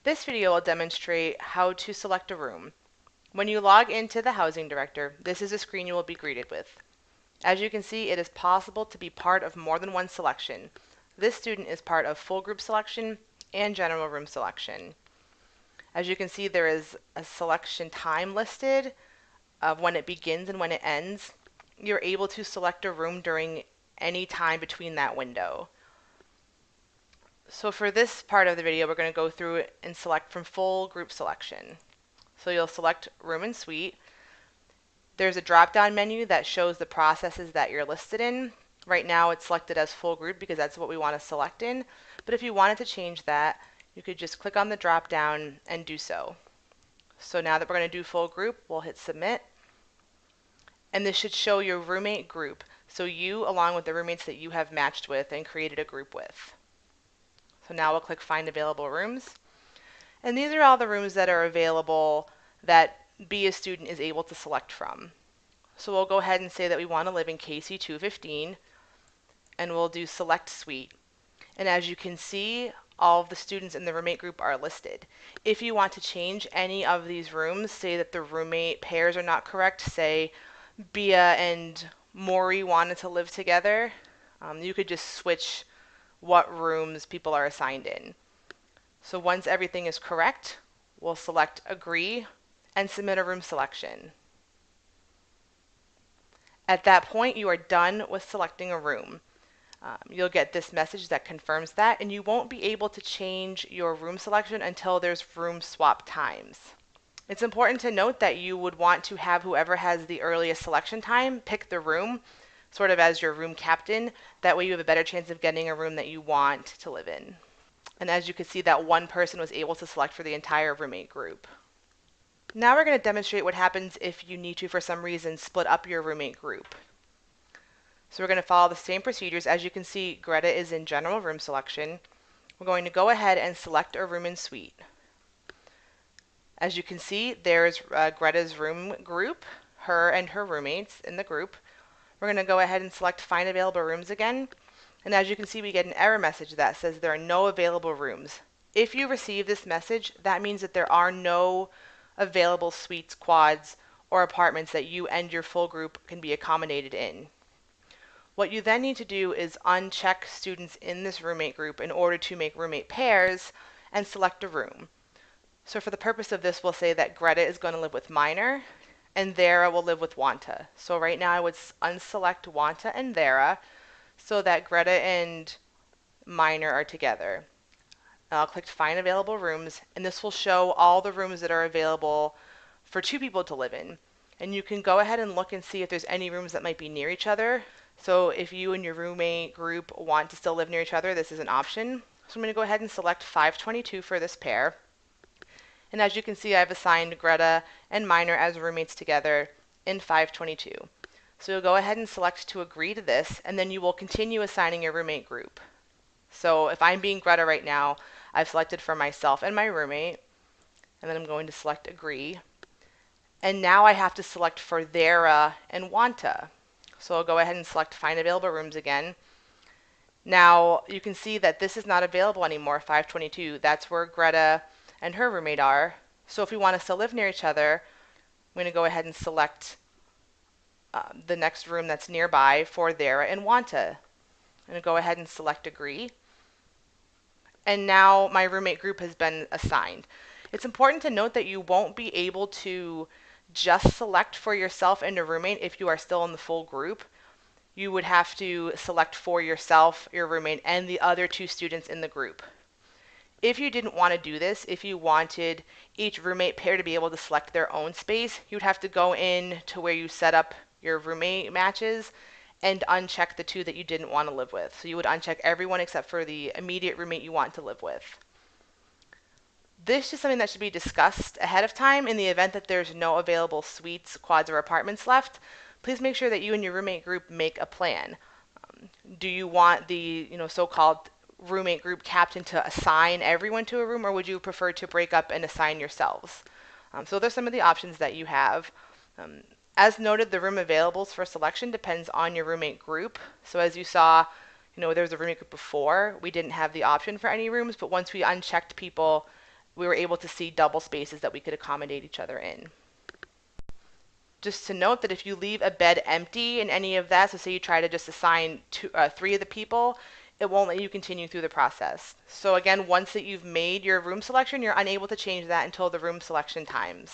This video will demonstrate how to select a room. When you log into the Housing Director, this is a screen you will be greeted with. As you can see, it is possible to be part of more than one selection. This student is part of full group selection and general room selection. As you can see, there is a selection time listed of when it begins and when it ends. You're able to select a room during any time between that window. So for this part of the video, we're going to go through and select from full group selection. So you'll select room and suite. There's a drop-down menu that shows the processes that you're listed in. Right now it's selected as full group because that's what we want to select in. But if you wanted to change that, you could just click on the drop-down and do so. So now that we're going to do full group, we'll hit submit. And this should show your roommate group. So you, along with the roommates that you have matched with and created a group with. So now we'll click find available rooms. And these are all the rooms that are available that Be a Student is able to select from. So we'll go ahead and say that we want to live in KC 215 and we'll do select suite. And as you can see, all of the students in the roommate group are listed. If you want to change any of these rooms, say that the roommate pairs are not correct, say Bia and Maury wanted to live together, you could just switch what rooms people are assigned in. So once everything is correct, we'll select agree and submit a room selection. At that point, you are done with selecting a room. You'll get this message that confirms that, and you won't be able to change your room selection until there's room swap times. It's important to note that you would want to have whoever has the earliest selection time pick the room, sort of as your room captain. That way you have a better chance of getting a room that you want to live in. And as you can see, that one person was able to select for the entire roommate group. Now we're going to demonstrate what happens if you need to, for some reason, split up your roommate group. So we're going to follow the same procedures. As you can see, Greta is in general room selection. We're going to go ahead and select a room and suite. As you can see, there's Greta's room group, her and her roommates in the group. We're going to go ahead and select find available rooms again. And as you can see, we get an error message that says there are no available rooms. If you receive this message, that means that there are no available suites, quads, or apartments that you and your full group can be accommodated in. What you then need to do is uncheck students in this roommate group in order to make roommate pairs and select a room. So for the purpose of this, we'll say that Greta is going to live with Minor and Thera will live with Wanta. So right now I would unselect Wanta and Thera so that Greta and Minor are together. I'll click find available rooms, and this will show all the rooms that are available for two people to live in. And you can go ahead and look and see if there's any rooms that might be near each other. So if you and your roommate group want to still live near each other, this is an option. So I'm going to go ahead and select 522 for this pair. And as you can see, I've assigned Greta and Minor as roommates together in 522. So you'll go ahead and select to agree to this, and then you will continue assigning your roommate group. So if I'm being Greta right now, I've selected for myself and my roommate, and then I'm going to select agree. And now I have to select for Thera and Wanta. So I'll go ahead and select find available rooms again. Now you can see that this is not available anymore, 522. That's where Greta and her roommate are. So if we want to still live near each other, I'm going to go ahead and select the next room that's nearby for Thera and Wanta. I'm going to go ahead and select agree. And now my roommate group has been assigned. It's important to note that you won't be able to just select for yourself and a roommate if you are still in the full group. You would have to select for yourself, your roommate, and the other two students in the group. If you didn't want to do this, if you wanted each roommate pair to be able to select their own space, you'd have to go in to where you set up your roommate matches and uncheck the two that you didn't want to live with. So you would uncheck everyone except for the immediate roommate you want to live with. This is something that should be discussed ahead of time. In the event that there's no available suites, quads, or apartments left, please make sure that you and your roommate group make a plan. Do you want the so-called roommate group captain to assign everyone to a room, or would you prefer to break up and assign yourselves? So there's some of the options that you have. As noted, the room availables for selection depends on your roommate group. So as you saw, there was a roommate group before. We didn't have the option for any rooms, but once we unchecked people, we were able to see double spaces that we could accommodate each other in. Just to note that if you leave a bed empty in any of that, so say you try to just assign three of the people, it won't let you continue through the process. So again, once that you've made your room selection, you're unable to change that until the room selection times.